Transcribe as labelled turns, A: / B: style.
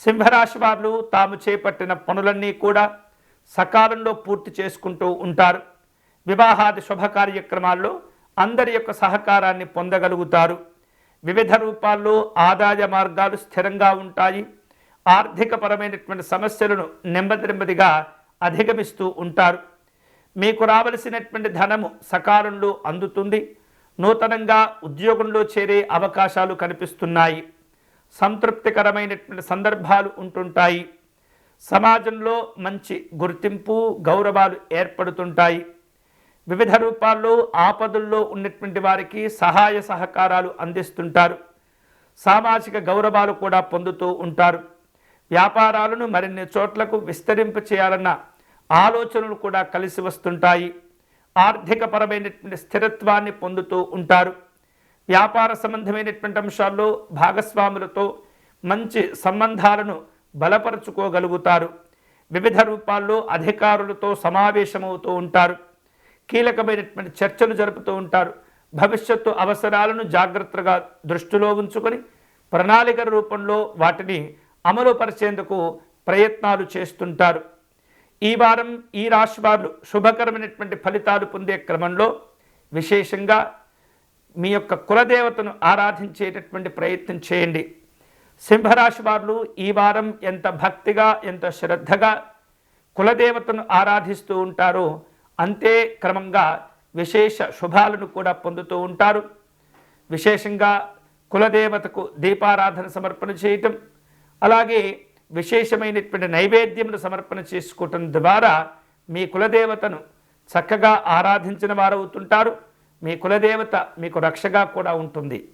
A: సింహరాశి వారు తాము చేపట్టిన పనులన్నీ కూడా సకాలంలో పూర్తి చేసుకుంటూ ఉంటారు. వివాహాది శుభ కార్యక్రమాల్లో అందరి యొక్క సహకారాన్ని పొందగలుగుతారు. వివిధ రూపాల్లో ఆదాయ మార్గాలు స్థిరంగా ఉంటాయి. ఆర్థికపరమైనటువంటి సమస్యలను నెమ్మదిగా అధిగమిస్తూ ఉంటారు. మీకు రావలసినటువంటి ధనము సకాలంలో అందుతుంది. నూతనంగా ఉద్యోగంలో చేరే అవకాశాలు కనిపిస్తున్నాయి. సంతృప్తికరమైనటువంటి సందర్భాలు ఉంటుంటాయి. సమాజంలో మంచి గుర్తింపు గౌరవాలు ఏర్పడుతుంటాయి. వివిధ రూపాల్లో ఆపదల్లో ఉన్నటువంటి వారికి సహాయ సహకారాలు అందిస్తుంటారు. సామాజిక గౌరవాలు కూడా పొందుతూ ఉంటారు. వ్యాపారాలను మరిన్ని చోట్లకు విస్తరింప చేయాలన్న ఆలోచనలు కూడా కలిసి వస్తుంటాయి. ఆర్థికపరమైనటువంటి స్థిరత్వాన్ని పొందుతూ ఉంటారు. వ్యాపార సంబంధమైనటువంటి అంశాల్లో భాగస్వాములతో మంచి సంబంధాలను బలపరుచుకోగలుగుతారు. వివిధ రూపాల్లో అధికారులతో సమావేశమవుతూ ఉంటారు. కీలకమైనటువంటి చర్చలు జరుపుతూ ఉంటారు. భవిష్యత్తు అవసరాలను జాగ్రత్తగా దృష్టిలో ఉంచుకొని ప్రణాళిక రూపంలో వాటిని అమలుపరిచేందుకు ప్రయత్నాలు చేస్తుంటారు. ఈ వారం ఈ రాశి వారు శుభకరమైనటువంటి ఫలితాలు పొందే క్రమంలో విశేషంగా మీ యొక్క కులదేవతను ఆరాధించేటటువంటి ప్రయత్నం చేయండి. సింహరాశి వారు ఈ వారం ఎంత భక్తిగా ఎంత శ్రద్ధగా కులదేవతను ఆరాధిస్తూ ఉంటారో అంతే క్రమంగా విశేష శుభాలను కూడా పొందుతూ ఉంటారు. విశేషంగా కులదేవతకు దీపారాధన సమర్పణ చేయటం, అలాగే విశేషమైనటువంటి నైవేద్యమును సమర్పణ చేసుకోవటం ద్వారా మీ కులదేవతను చక్కగా ఆరాధించిన వారవుతుంటారు. మీ కులదేవత మీకు రక్షగా కూడా ఉంటుంది.